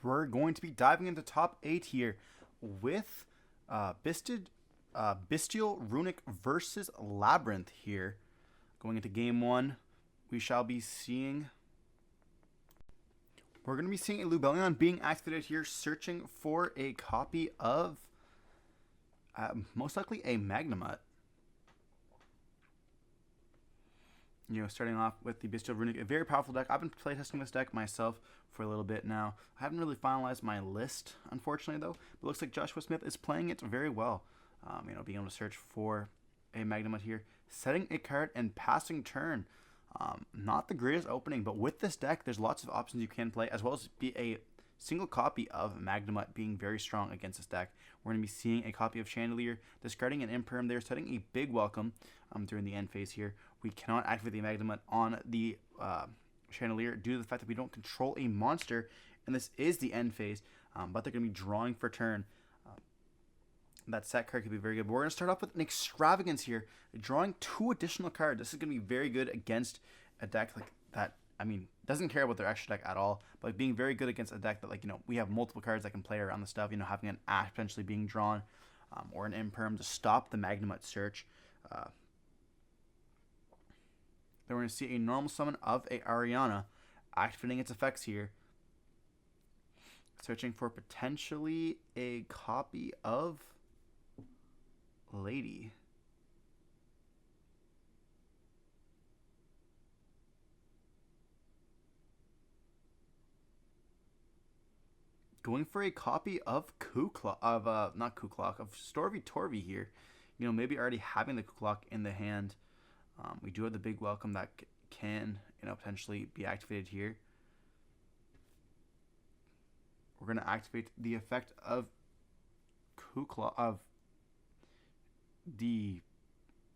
we're going to be diving into top 8 here with Bystial Runick versus Labrynth here. Going into game 1, we shall be seeing... We're going to be seeing a Lubellion being activated here, searching for a copy of most likely a Magnemite. Starting off with the Bystial Runick, a very powerful deck. I've been playtesting this deck myself for a little bit now. I haven't really finalized my list, unfortunately, though. But it looks like Joshua Smith is playing it very well. Being able to search for a Magnemite here, setting a card and passing turn. Not the greatest opening, but with this deck, there's lots of options you can play, as well as be a single copy of Magnemite being very strong against this deck. We're going to be seeing a copy of Chandelier, discarding an Imperm there, setting a big welcome during the end phase here. We cannot activate the Magnemite on the Chandelier due to the fact that we don't control a monster, and this is the end phase, but they're going to be drawing for turn. That set card could be very good. But we're going to start off with an Extravagance here, drawing 2 additional cards. This is going to be very good against a deck like that. Doesn't care about their extra deck at all, but being very good against a deck that, we have multiple cards that can play around the stuff, having an Ash potentially being drawn, or an Imperm to stop the Magnemite search. Then we're going to see a normal summon of a Ariana, activating its effects here. Searching for potentially a copy of Lady. Going for a copy of of Storvy Torvy here. Maybe already having the Kuklok in the hand. We do have the big welcome that can, potentially be activated here. We're going to activate the effect of Kuklok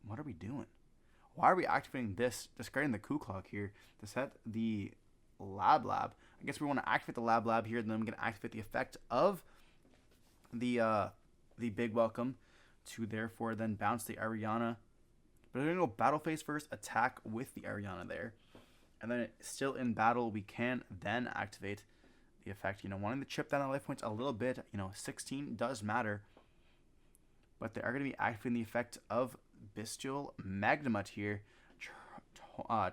what are we doing? Why are we activating this, discarding the Kuklok here to set the Lab? I guess we want to activate the Lab here, and then I'm going to activate the effect of the big welcome to therefore then bounce the Ariana. But we're going to go battle phase first, attack with the Ariana there. And then still in battle, we can then activate the effect. Wanting to chip down the life points a little bit, 16 does matter. But they are going to be activating the effect of Bystial Magnemite here,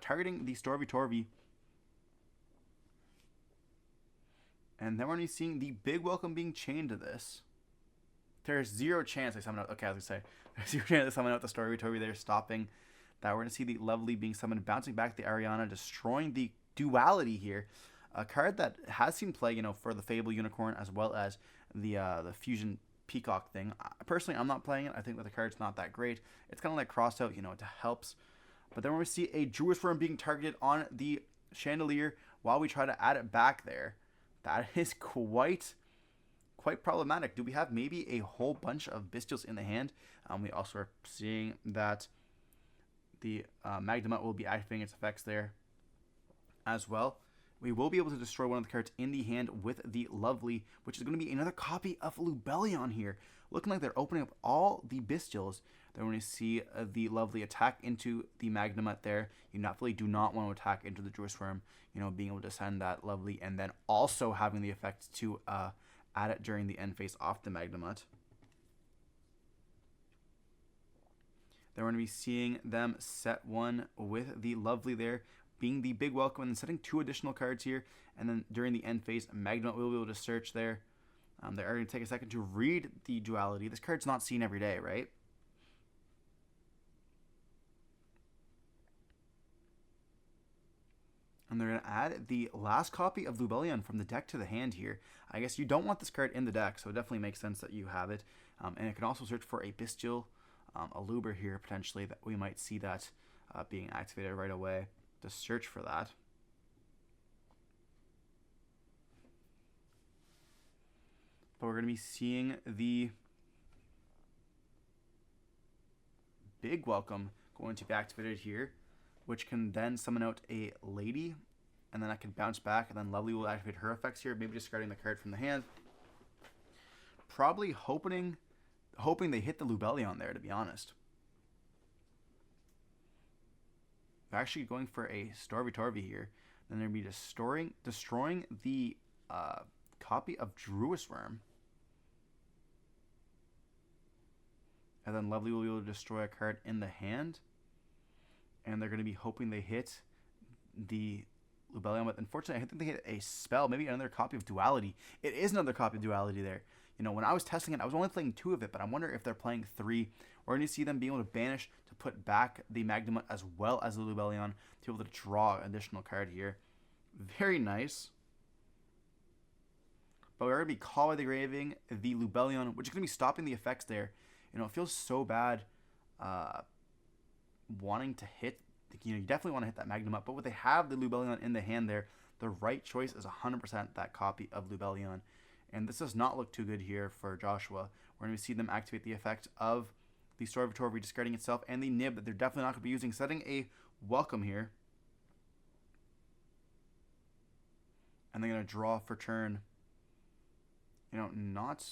targeting the Storvy Torvy. And then we're going to be seeing the big welcome being chained to this. There's 0 chance I summon out. Okay, I was going to say, there's 0 chance I summon out the Storvy Torvy there, stopping that. We're going to see the Lovely being summoned, bouncing back the Ariana, destroying the Duality here. A card that has seen play, for the Fable Unicorn, as well as the Fusion Peacock thing. Personally, I'm not playing it. I think that the card's not that great. It's kind of like crossed out, it helps. But then we see a Jewish Worm being targeted on the Chandelier while we try to add it back there. That is quite problematic. Do we have maybe a whole bunch of Bystials in the hand? We also are seeing that the Magnemite will be activating its effects there as well. We will be able to destroy one of the cards in the hand with the Lovely, which is going to be another copy of Lubellion here. Looking like they're opening up all the Bystials. Then we're going to see the Lovely attack into the Magnemite there. You definitely do not want to attack into the Jewish Worm. Being able to send that Lovely and then also having the effect to add it during the end phase off the Magnemite. Then we're going to be seeing them set one with the Lovely there, being the big welcome, and then setting 2 additional cards here. And then during the end phase, Magnemite will be able to search there. They are going to take a second to read the Duality. This card's not seen every day, right? And they're going to add the last copy of Lubellion from the deck to the hand here. I guess you don't want this card in the deck, so it definitely makes sense that you have it. And it can also search for a Bystial, a Luber here, potentially, that we might see that being activated right away to search for that. But we're going to be seeing the big welcome going to be activated here, which can then summon out a Lady, and then I can bounce back, and then Lovely will activate her effects here, maybe discarding the card from the hand. Probably hoping they hit the Lubellion there, to be honest. They're actually going for a Storvy Torvy here. Then they're going to be destroying the copy of Druis Worm. And then Lovely will be able to destroy a card in the hand. And they're going to be hoping they hit the Lubellion. But unfortunately, I think they hit a spell. Maybe another copy of Duality. It is another copy of Duality there. You know, when I was testing it, I was only playing 2 of it. But I wonder if they're playing 3. We're going to see them being able to banish to put back the Magnamut as well as the Lubellion to be able to draw an additional card here. Very nice. But we're going to be called by the Graving the Lubellion, which is going to be stopping the effects there. You know, it feels so bad wanting to hit. You know, you definitely want to hit that Magnamut. But when they have the Lubellion in the hand there, the right choice is 100% that copy of Lubellion. And this does not look too good here for Joshua. We're going to see them activate the effect of the Story of Torvi discarding itself and the Nib that they're definitely not going to be using, setting a Welcome here. And they're going to draw for turn. You know, not...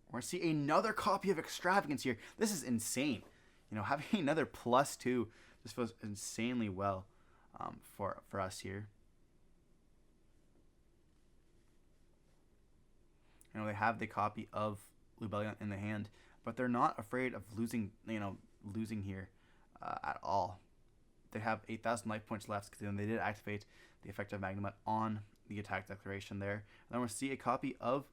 We're going to see another copy of Extravagance here. This is insane. You know, having another +2 just feels insanely well for us here. You know, they have the copy of Lubellion in the hand, but they're not afraid of losing, losing here at all. They have 8,000 life points left because they did activate the effect of Magnamut on the attack declaration there. And then we'll see a copy of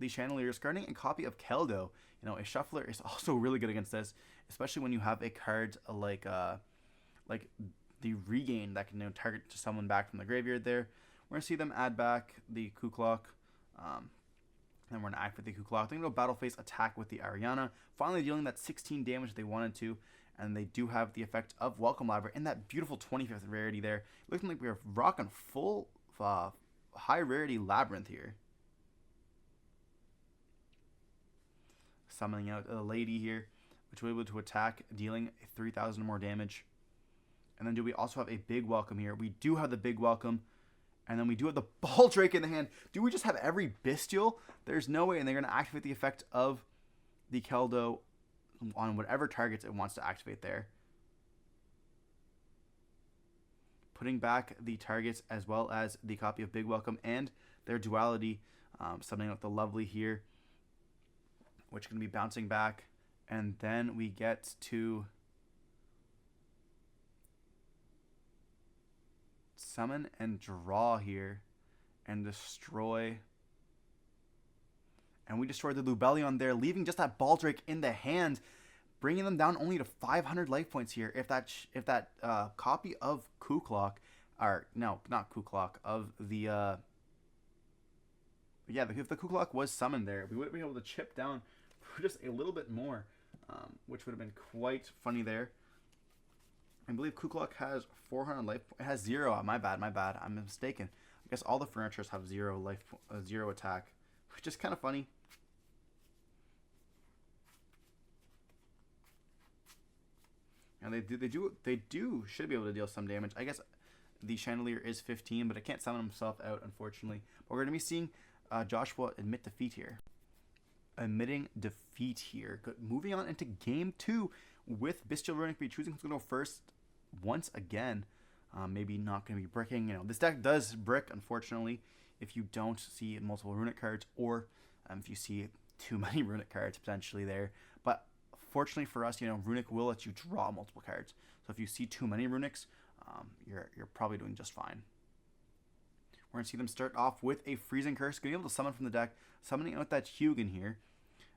the Chandelier discarding a copy of Keldo. You know, a Shuffler is also really good against this, especially when you have a card like the Regain that can target someone back from the graveyard there. We're going to see them add back the Kuklok. Then we're going to activate the Kuklok. They're going to go Battle Phase attack with the Ariana, finally dealing that 16 damage they wanted to. And they do have the effect of Welcome Labyrinth in that beautiful 25th rarity there. Looking like we're rocking full high rarity Labrynth here. Summoning out a lady here, which will be able to attack, dealing 3,000 more damage. And then do we also have a big Welcome here? We do have the big Welcome. And then we do have the Baldrake in the hand. Do we just have every Bystial? There's no way. And they're going to activate the effect of the Keldo on whatever targets it wants to activate there. Putting back the targets as well as the copy of Big Welcome and their Duality. Summoning out the Lovely here, which can be bouncing back. And then we get to summon and draw here and destroy. And we destroyed the Lubellion there, leaving just that Baldrake in the hand, bringing them down only to 500 life points here. If that copy of Kuklok, or no, not Kuklok, of the if the Kuklok was summoned there, we would have been able to chip down just a little bit more, which would have been quite funny there. I believe Kuklok has 400 life. It has 0. My bad. I'm mistaken. I guess all the furnitures have 0 life, 0 attack, which is kind of funny. And they should be able to deal some damage. I guess the Chandelier is 15, but it can't summon himself out, unfortunately. But we're going to be seeing Joshua admit defeat here. Admitting defeat here. Good. Moving on into game 2 with Bystial Runick be choosing who's going to go first once again. Maybe not going to be bricking. You know, this deck does brick, unfortunately, if you don't see multiple Runick cards or if you see too many Runick cards potentially there. But fortunately for us, you know, Runick will let you draw multiple cards. So if you see too many Runicks, you're probably doing just fine. We're going to see them start off with a Freezing Curse, going to be able to summon from the deck, summoning out that Hugin here.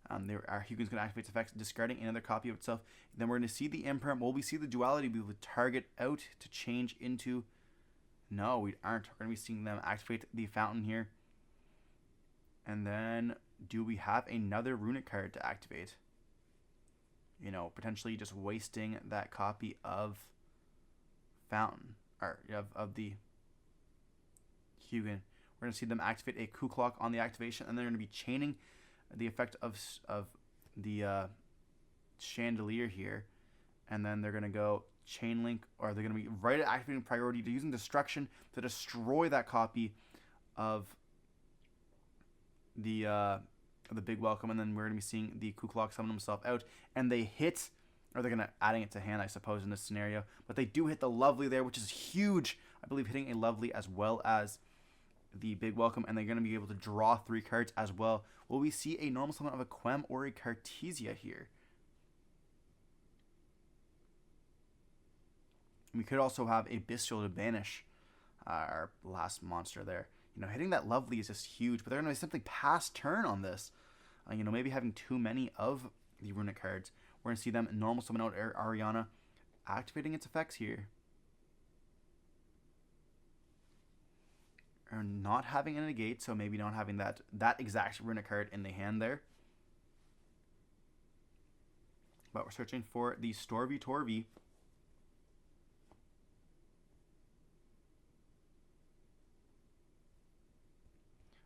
Our Hugin's going to activate its effects, discarding another copy of itself. Then we're going to see the Imperm. Will we see the Duality be able to target out to change into... No, we aren't. We're going to be seeing them activate the Fountain here. And then, do we have another Runick card to activate? You know, potentially just wasting that copy of Fountain, or of the Hugin. We're going to see them activate a Kuklok on the activation, and they're going to be chaining the effect of the Chandelier here, and then they're going to go Chain Link, or they're going to be right at activating priority to using Destruction to destroy that copy of the Big Welcome, and then we're going to be seeing the Kuklok summon himself out, and they hit, or they're going to adding it to hand, I suppose, in this scenario, but they do hit the Lovely there, which is huge. I believe hitting a Lovely as well as the big welcome, and they're going to be able to draw 3 cards as well. Will we see a normal summon of a Quem or a Cartesia here? We could also have a Bystial to banish our last monster there. You know, hitting that lovely is just huge, but they're going to simply pass turn on this. You know, maybe having too many of the Runick cards. We're going to see them normal summon out Ariana, activating its effects here. Or not having a negate, so maybe not having that exact Runick card in the hand there. But we're searching for the Storvy Torvy.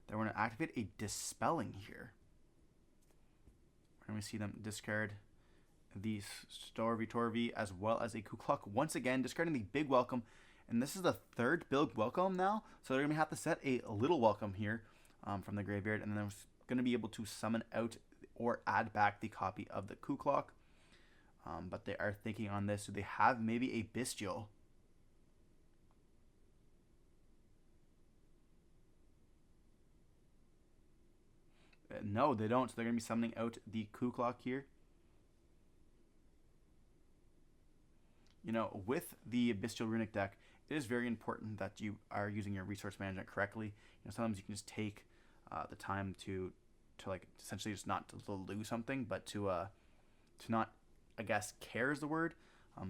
Then we're going to activate a Dispelling here. We're going to see them discard the Storvy Torvy as well as a Kukluk. Once again, discarding the big welcome. And this is the 3rd big welcome now. So they're going to have to set a little welcome here from the graveyard. And then they're going to be able to summon out or add back the copy of the Kukluk. But they are thinking on this. So they have maybe a Bystial. No, they don't. So they're going to be summoning out the Kukluk here. You know, with the Bystial Runick deck, it is very important that you are using your resource management correctly. You know, sometimes you can just take the time to like essentially just not to lose something, but to not, I guess, care is the word.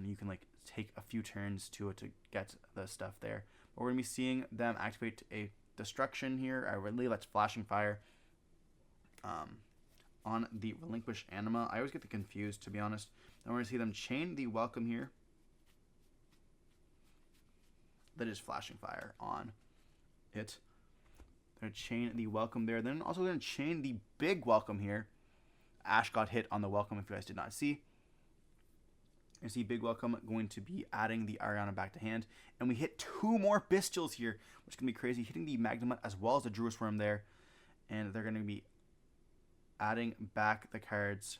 You can like take a few turns to get the stuff there. But we're gonna be seeing them activate a destruction here. I believe that's Flashing Fire. On the Relinquish Anima. I always get confused, to be honest. And we're going to see them chain the welcome here. That is Flashing Fire on it. They're going to chain the welcome there. Then also going to chain the big welcome here. Ash got hit on the welcome if you guys did not see. You see big welcome going to be adding the Ariana back to hand. And we hit 2 more Bystials here, which is going to be crazy. Hitting the Magnemite as well as the Druid Worm there. And they're going to be adding back the cards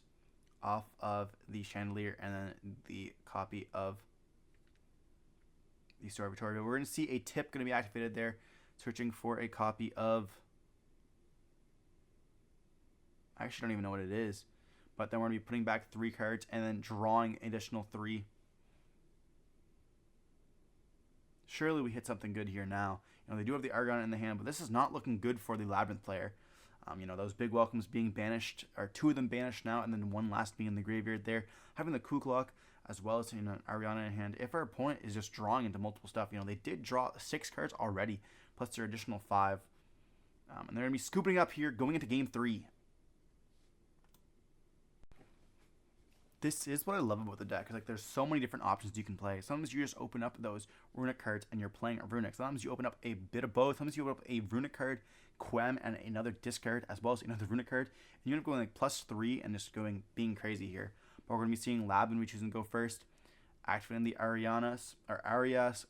off of the Chandelier and then the copy of the Store Victoria. We're going to see a tip going to be activated there, searching for a copy of... I actually don't even know what it is. But then we're going to be putting back 3 cards and then drawing additional 3. Surely we hit something good here now. You know, they do have the Argon in the hand, but this is not looking good for the Labrynth player. You know, those big welcomes being banished, or 2 of them banished now, and then 1 last being in the graveyard there. Having the Kukluk, as well as, you know, an Ariana in hand. If our opponent is just drawing into multiple stuff, you know, they did draw 6 cards already, plus their additional 5. And they're going to be scooping up here, going into game 3. This is what I love about the deck. Like, there's so many different options you can play. Sometimes you just open up those Runick cards and you're playing a Runick. Sometimes you open up a bit of both. Sometimes you open up a Runick card, Quem, and another discard, as well as another Runick card. And you end up going like +3 and just being crazy here. But we're going to be seeing Lab and we choosing to go first. Activating the Arias,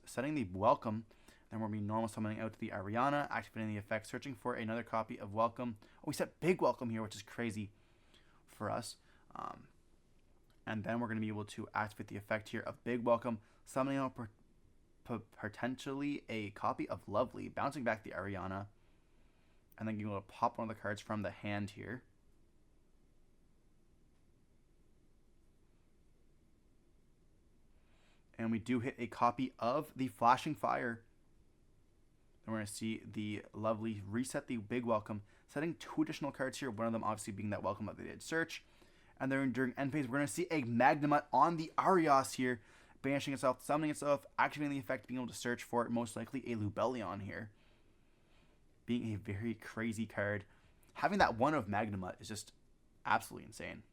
setting the welcome. Then we'll be normal summoning out the Ariana, activating the effect, searching for another copy of welcome. Oh, we set big welcome here, which is crazy for us. And then we're going to be able to activate the effect here of big welcome, summoning out potentially a copy of Lovely, bouncing back the Ariana, and then you're going to pop one of the cards from the hand here. And we do hit a copy of the Flashing Fire. Then we're going to see the Lovely reset the big welcome, setting 2 additional cards here, one of them obviously being that welcome that they did search. And then during end phase, we're going to see a Magnemite on the Arias here, banishing itself, summoning itself, activating the effect, being able to search for it, most likely a Lubellion here. Being a very crazy card. Having that one of Magnemite is just absolutely insane.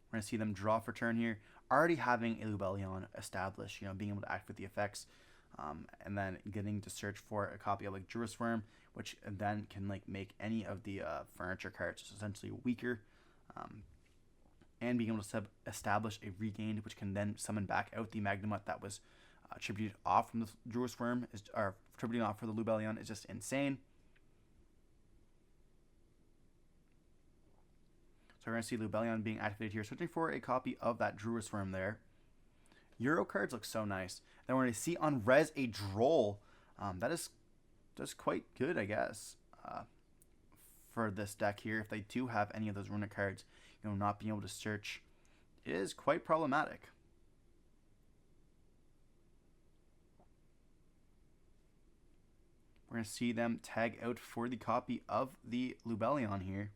We're going to see them draw for turn here. Already having a Lubellion established, you know, being able to activate the effects. And then getting to search for a copy of like Druid Worm, which then can like make any of the furniture cards essentially weaker, and being able to establish a regained, which can then summon back out the Magnemite that was attributed off from the Druid Worm, or attributing off for the Lubellion is just insane. So we're going to see Lubellion being activated here, searching for a copy of that Druid Worm there. Euro cards look so nice. Then we're going to see on res a droll. That is just quite good, I guess, for this deck here. If they do have any of those Runick cards, not being able to search is quite problematic. We're going to see them tag out for the copy of the Lubellion here.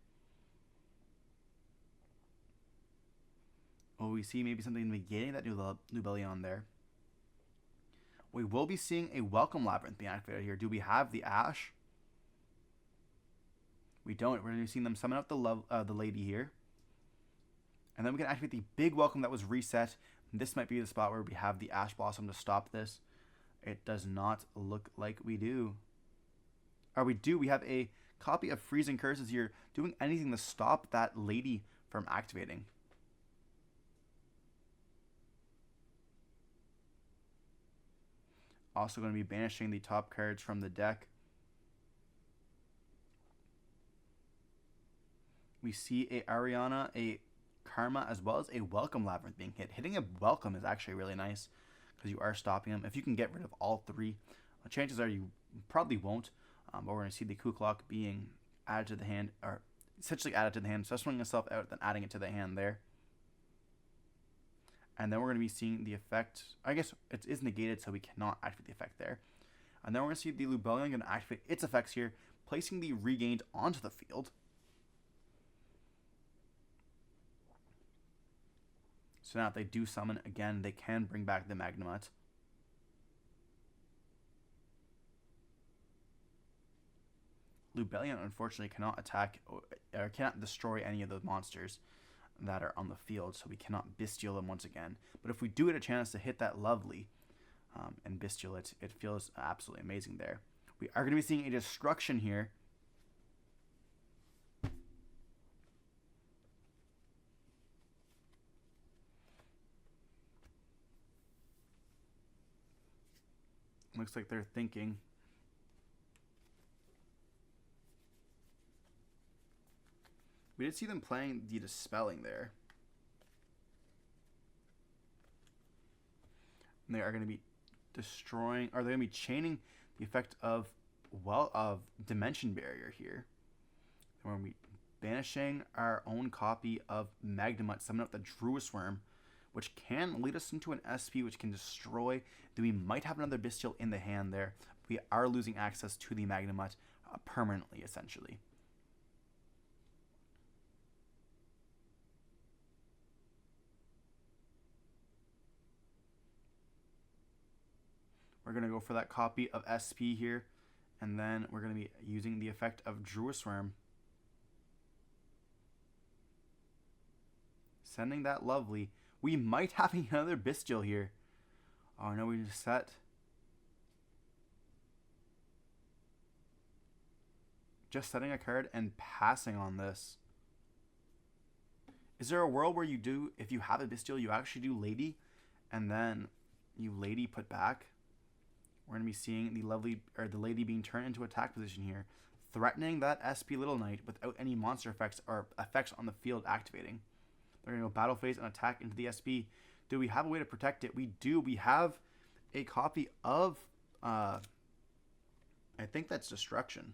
Will we see maybe something negating that new Lubellion there? We will be seeing a Welcome Labrynth being activated here. Do we have the Ash? We don't. We're going to be seeing them summon out the lady here. And then we can activate the big Welcome that was reset. This might be the spot where we have the Ash Blossom to stop this. It does not look like we do. Or we do. We have a copy of Freezing Curses here, doing anything to stop that lady from activating. Also going to be banishing the top cards from the deck. We see a Ariana, a Karma, as well as a Welcome Labrynth being hit. Hitting a Welcome is actually really nice because you are stopping them. If you can get rid of all three, chances are you probably won't. But we're going to see the Kuklok being added to the hand, or essentially added to the hand. So swinging itself out, then adding it to the hand there. And then we're going to be seeing the effect. I guess it is negated, so we cannot activate the effect there. And then we're going to see the Lubellion going to activate its effects here, placing the Regained onto the field. So now if they do summon again, they can bring back the Magnemite. Lubellion unfortunately cannot attack or cannot destroy any of those monsters that are on the field, so we cannot Bystial them once again. But if we do get a chance to hit that lovely and Bystial it, it feels absolutely amazing there. We are going to be seeing a destruction here. Looks like they're thinking. We did see them playing the Dispelling there. And they are going to be destroying, or they're going to be chaining the effect of, Dimension Barrier here. And we're going to be banishing our own copy of Magnemite, summon up the Druis Worm, which can lead us into an SP, which can destroy. Then we might have another Bystial in the hand there. We are losing access to the Magnemite permanently, essentially. We're going to go for that copy of SP here, and then we're going to be using the effect of Druis Worm. Sending that lovely. We might have another Bystial here. Oh no, we just set. Just setting a card and passing on this. Is there a world where you do, if you have a Bystial, you actually do Lady, and then you Lady put back? We're going to be seeing the Lady being turned into attack position here, threatening that SP Little Knight without any monster effects or effects on the field activating. They're going to go battle phase and attack into the SP. Do we have a way to protect it? We do. We have a copy of, I think that's Destruction.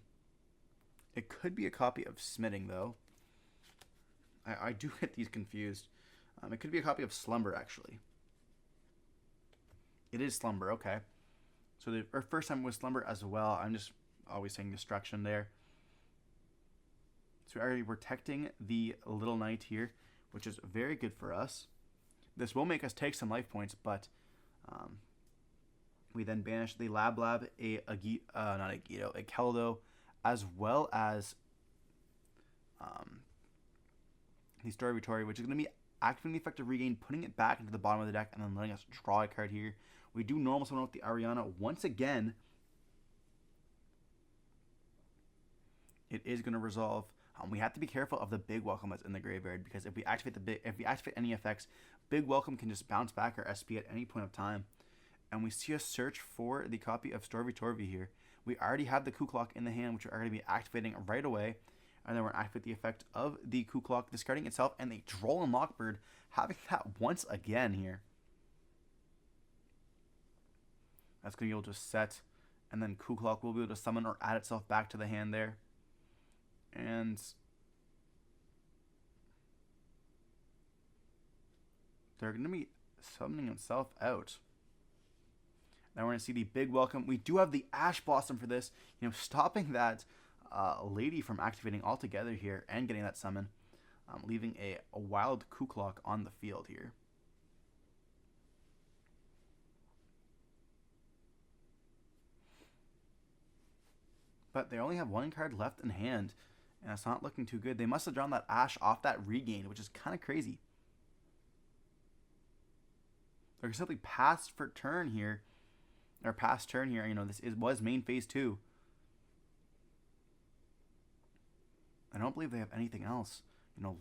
It could be a copy of Smitting, though. I do get these confused. It could be a copy of Slumber, actually. It is Slumber, okay. So our first time was Slumber as well. I'm just always saying Destruction there. So we're already protecting the Little Knight here, which is very good for us. This will make us take some life points, but we then banish the Lablab, a Keldo, as well as the Story, which is going to be activating the effect of Regain, putting it back into the bottom of the deck, and then letting us draw a card here. We do normal summon with the Ariana once again. It is going to resolve. We have to be careful of the big welcome that's in the graveyard, because if we activate any effects, big welcome can just bounce back our SP at any point of time. And we see a search for the copy of Storvy here. We already have the Kuklok in the hand, which we're going to be activating right away. And then we're going to activate the effect of the Kuklok discarding itself, and the Droll and Lockbird having that once again here. That's going to be able to set. And then Kuklok will be able to summon or add itself back to the hand there. And they're going to be summoning himself out. Now we're going to see the big welcome. We do have the Ash Blossom for this. Stopping that lady from activating altogether here and getting that summon. Leaving a wild Kuklok on the field here. But they only have one card left in hand, and it's not looking too good. They must have drawn that Ash off that regain, which is kind of crazy. They're simply pass for turn here, or pass turn here. This was main phase 2. I don't believe they have anything else.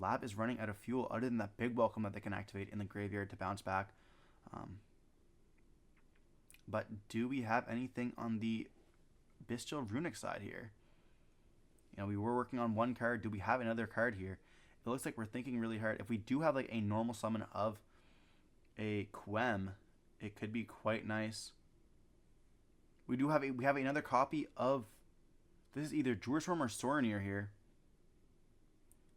Lab is running out of fuel other than that big welcome that they can activate in the graveyard to bounce back. But do we have anything on the Bystial Runick side here? We were working on one card. Do we have another card here? It looks like we're thinking really hard. If we do have like a normal summon of a Quem, it could be quite nice. We have another copy of, this is either Druisworm or Sorenir here.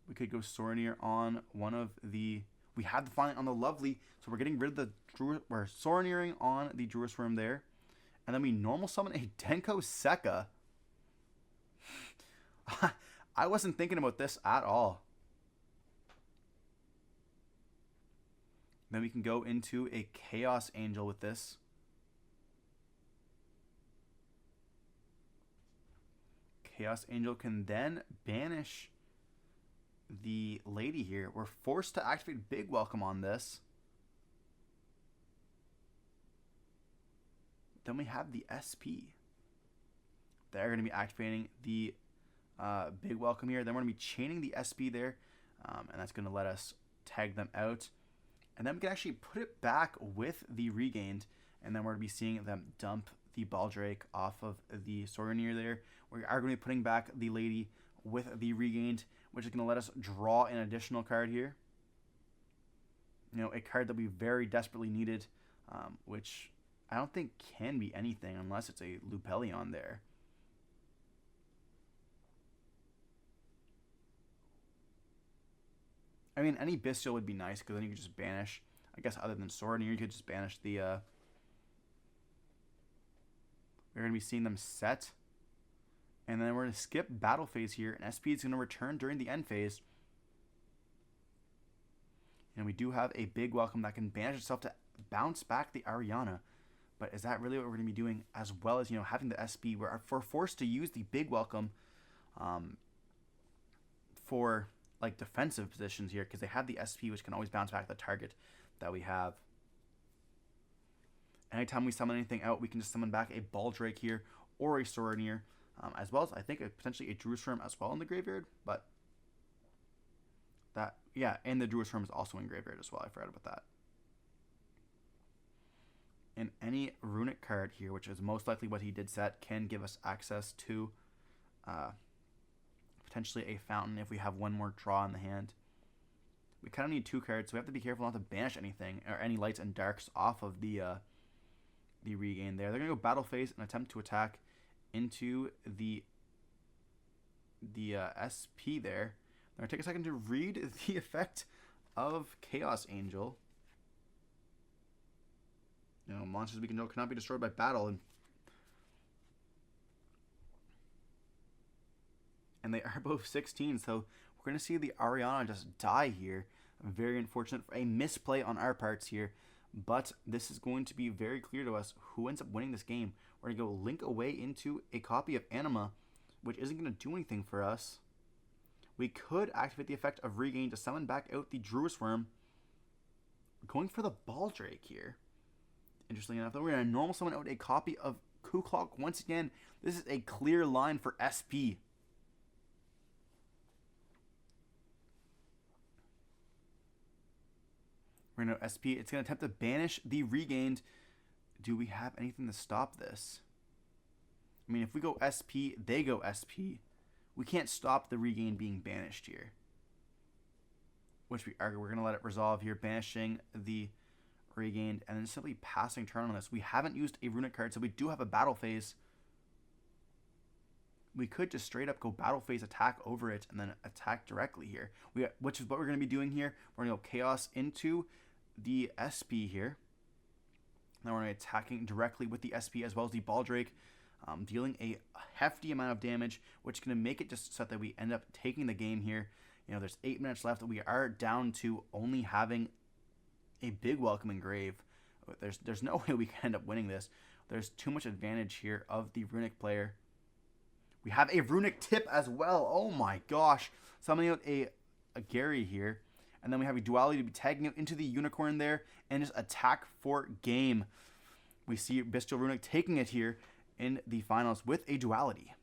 We could go Sorenir on one of the, we have the Defiant on the Lovely, so we're getting rid of the we're Soreniring on the Druisworm there. And then we normal summon a Denko Sekka. I wasn't thinking about this at all. Then we can go into a Chaos Angel with this. Chaos Angel can then banish the lady here. We're forced to activate Big Welcome on this. Then we have the SP. They're going to be activating the Big Welcome here. Then we're going to be chaining the SP there. And that's going to let us tag them out. And then we can actually put it back with the Regained. And then we're going to be seeing them dump the Baldrake off of the Sorenir there. We are going to be putting back the lady with the Regained, which is going to let us draw an additional card here. A card that we very desperately needed, which I don't think can be anything unless it's a Lupelion there. I mean, any Bystial would be nice, because then you could just banish. I guess other than Sorenir, you could just banish the... We're going to be seeing them set. And then we're going to skip battle phase here. And SP is going to return during the end phase. And we do have a Big Welcome that can banish itself to bounce back the Ariana. But is that really what we're going to be doing? As well as, having the SP. We're forced to use the Big Welcome for like defensive positions here, because they have the SP, which can always bounce back the target that we have. Anytime we summon anything out, we can just summon back a Baldrake here or a Sorenir, as well as I think potentially a Druisworm as well in the graveyard. But that, yeah, and the Druisworm is also in graveyard as well. I forgot about that. And any Runick card here, which is most likely what he did set, can give us access to potentially a Fountain if we have one more draw in the hand. We kind of need 2 cards, so we have to be careful not to banish anything or any lights and darks off of the Regain there. They're going to go battle phase and attempt to attack into the SP there. They're going to take a second to read the effect of Chaos Angel. Monsters we control cannot be destroyed by battle. And they are both 16, so we're going to see the Ariana just die here. Very unfortunate for a misplay on our parts here. But this is going to be very clear to us who ends up winning this game. We're going to go link away into a copy of Anima, which isn't going to do anything for us. We could activate the effect of Regain to summon back out the Druisworm. Going for the Baldrake here. Interestingly enough, though, we're going to normal summon out a copy of Kuklok once again. This is a clear line for SP. We're going to SP. It's going to attempt to banish the Regained. Do we have anything to stop this? I mean, if we go SP, they go SP. We can't stop the Regain being banished here. Which we are. We're going to let it resolve here, banishing the regained, and then simply passing turn on this. We haven't used a Runick card, so we do have a battle phase. We could just straight up go battle phase attack over it and then attack directly here. Which is what we're going to be doing here. We're going to go chaos into the SP here. Now we're going to be attacking directly with the SP as well as the Baldrake, dealing a hefty amount of damage, which is going to make it just so that we end up taking the game here. You know, there's 8 minutes left. We are down to only having a big welcome engrave. There's no way we can end up winning this. There's too much advantage here of the Runick player. We have a Runick tip as well. Oh my gosh. Summoning out a Gary here. And then we have a duality to be tagging it into the unicorn there and just attack for game. We see Bystial Runick taking it here in the finals with a duality.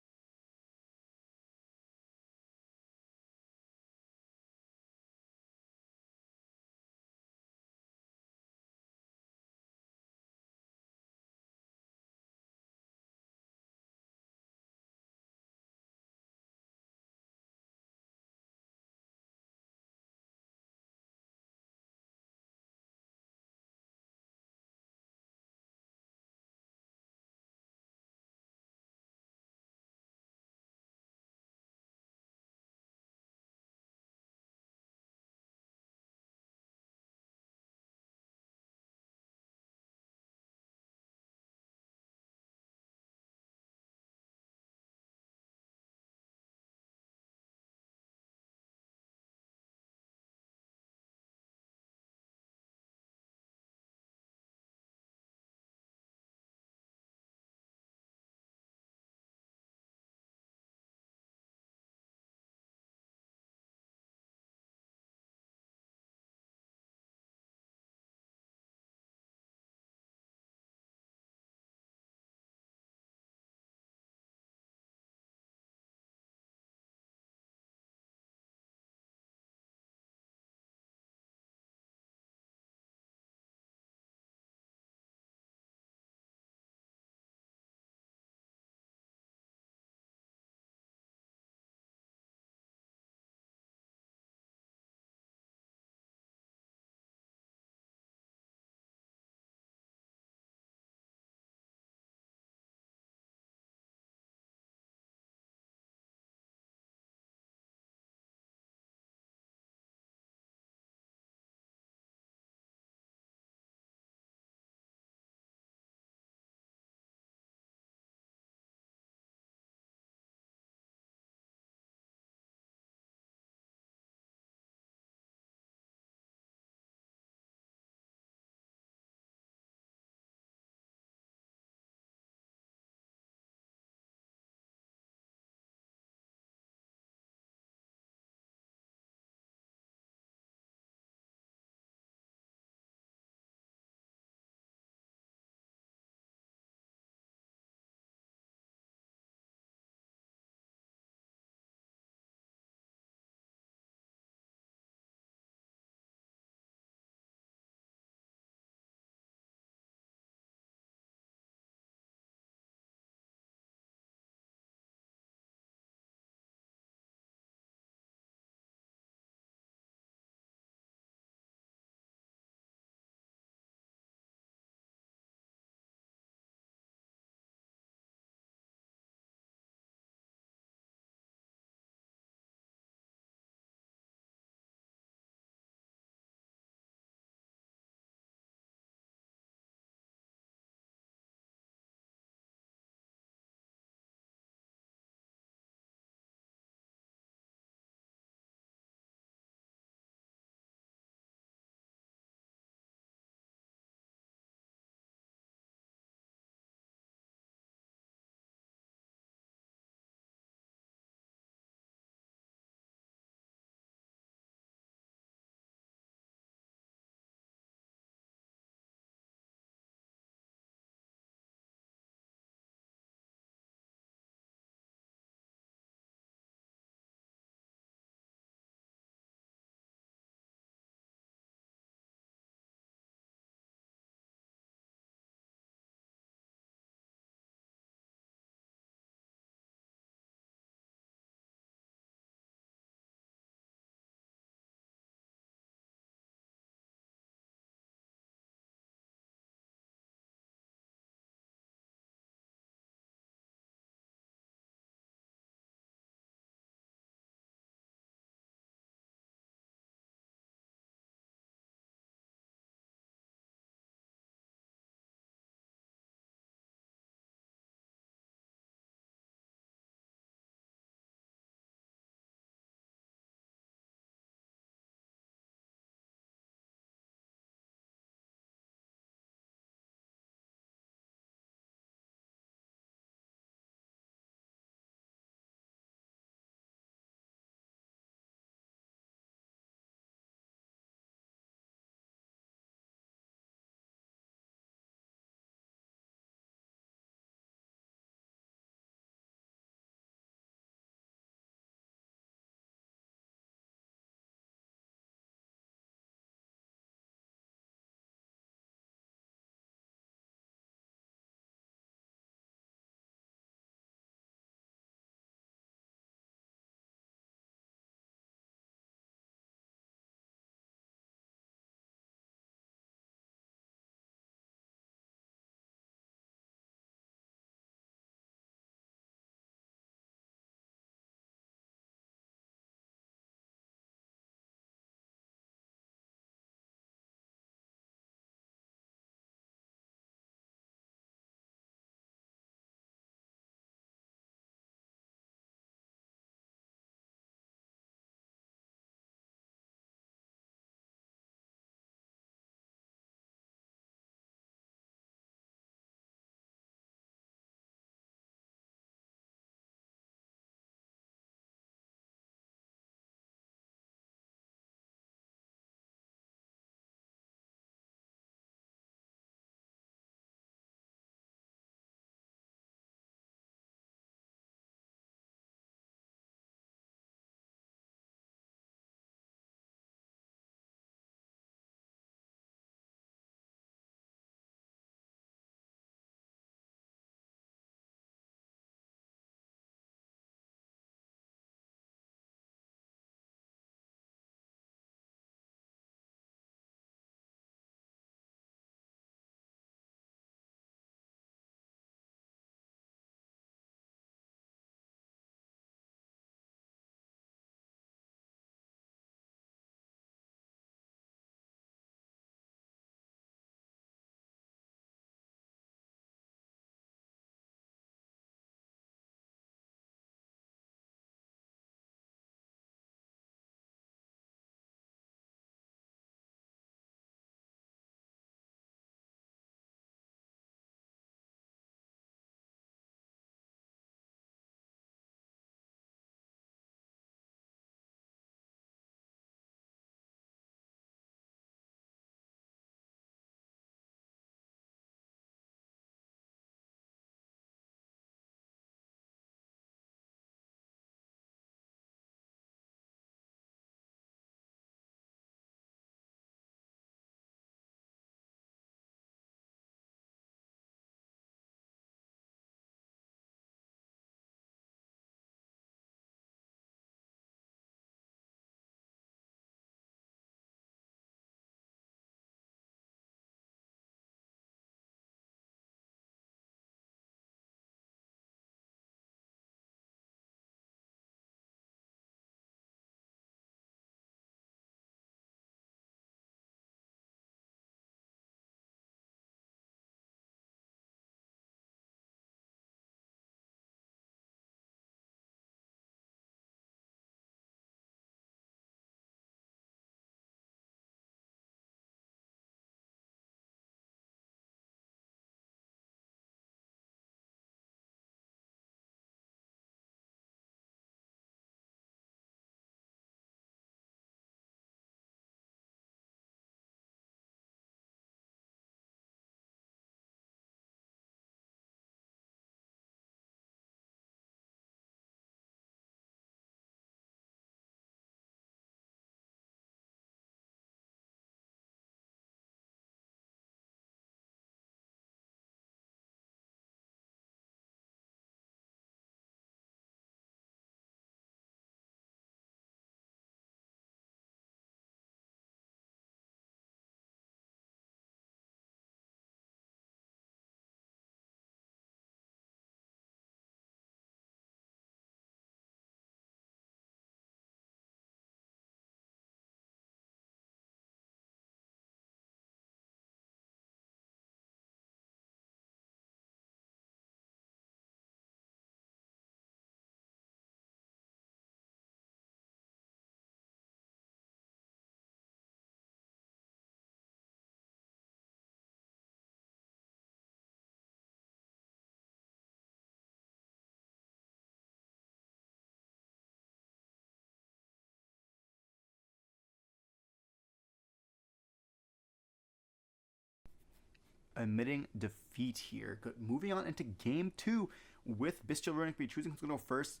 admitting defeat here. Moving on into game 2 with Bystial Runick be choosing who's going to go first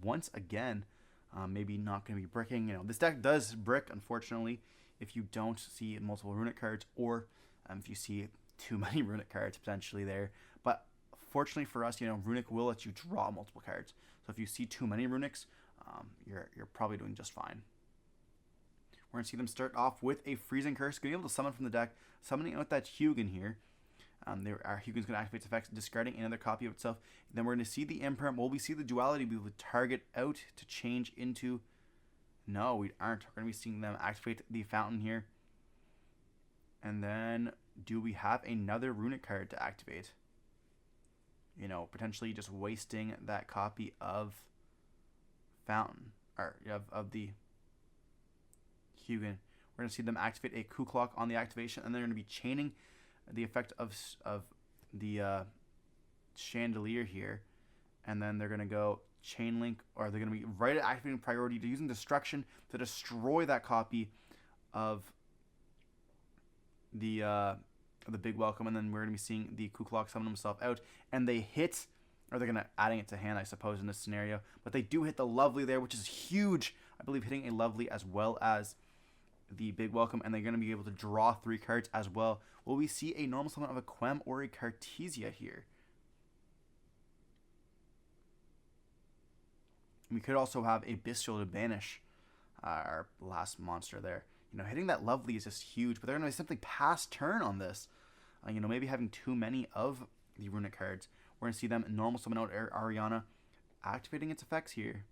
once again. Maybe not going to be bricking. This deck does brick, unfortunately, if you don't see multiple Runick cards, or if you see too many Runick cards potentially there. But fortunately for us, Runick will let you draw multiple cards. So if you see too many Runicks, you're probably doing just fine. We're going to see them start off with a Freezing Curse, being able to summon from the deck, summoning out that Hugin here. Our Hugin's going to activate its effects, discarding another copy of itself. Then we're going to see the Imperm. Will we see the Duality be able to target out to change into... No, we aren't. We're going to be seeing them activate the Fountain here. And then, do we have another Runick card to activate? Potentially just wasting that copy of Fountain, or of the Hugin. We're going to see them activate a Coup Clock on the activation, and they're going to be chaining the effect of the Chandelier here, and then they're going to go Chain Link, or they're going to be right at activating priority to using Destruction to destroy that copy of the Big Welcome, and then we're going to be seeing the Coup Clock summon himself out, and they hit, or they're going to adding it to hand, I suppose, in this scenario, but they do hit the Lovely there, which is huge. I believe hitting a Lovely as well as the Big Welcome, and they're going to be able to draw 3 cards as well. Will we see a normal summon of a Quem or a Cartesia here? We could also have a Bystial to banish our last monster there. Hitting that Lovely is just huge, but they're going to be simply pass turn on this. Maybe having too many of the Runick cards. We're going to see them normal summon out Ariana, activating its effects here.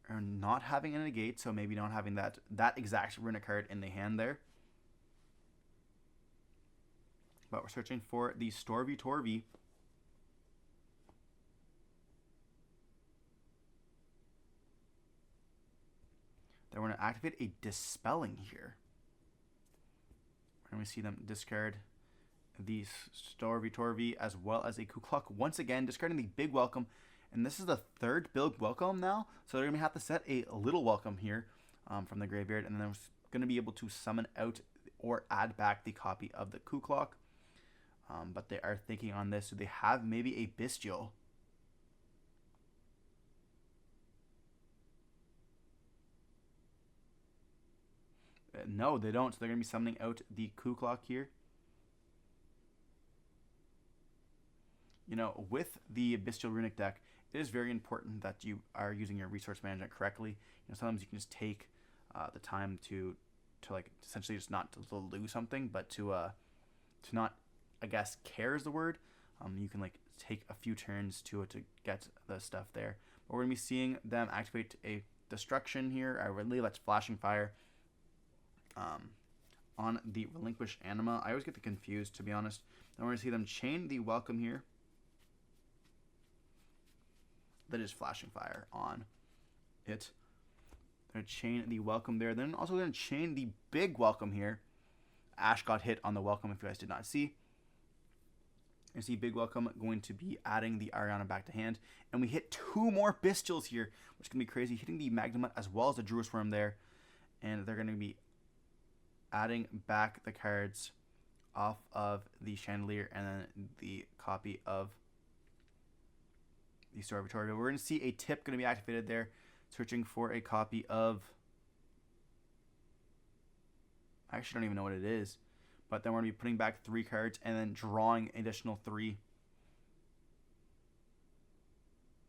Or not having a negate, so maybe not having that exact Runick card in the hand there. But we're searching for the Storvy Torvy. Then we're going to activate a Dispelling here. We're going to see them discard the Storvy Torvy as well as a Coup Clock. Once again, discarding the Big Welcome. And this is the 3rd Big Welcome now. So they're going to have to set a Little Welcome here from the graveyard. And then they're going to be able to summon out or add back the copy of the Coup Clock. But they are thinking on this. Do they have maybe a Bystial? No, they don't. So they're going to be summoning out the Coup Clock here. With the Bystial Runick deck, it is very important that you are using your resource management correctly. Sometimes you can just take the time to like essentially just not to lose something, but to not, I guess, care is the word. You can like take a few turns to get the stuff there. But we're gonna be seeing them activate a Destruction here. I really that's Flashing Fire. On the Relinquish Anima, I always get confused, to be honest. Then we're gonna see them chain the Welcome here. That is Flashing Fire on it. They're going to chain the Welcome there. Then also going to chain the Big Welcome here. Ash got hit on the Welcome if you guys did not see. You see Big Welcome going to be adding the Ariana back to hand. And we hit 2 more Bystials here, which is going to be crazy. Hitting the Magnemite as well as the Druid Worm there. And they're going to be adding back the cards off of the Chandelier and then the copy of the Storvy Torvy. We're going to see a tip going to be activated there, searching for a copy of... I actually don't even know what it is. But then we're going to be putting back 3 cards and then drawing an additional 3.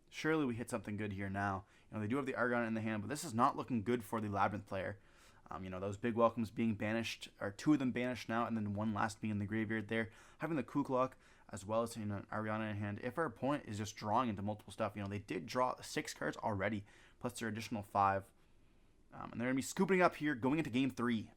Surely we hit something good here now. They do have the Argon in the hand, but this is not looking good for the Labrynth player. Those Big Welcomes being banished, or 2 of them banished now, and then 1 last being in the graveyard there. Having the Coup Clock, as well as an Ariana in hand. If our opponent is just drawing into multiple stuff, they did draw 6 cards already, plus their additional 5. And they're going to be scooping up here, going into game 3.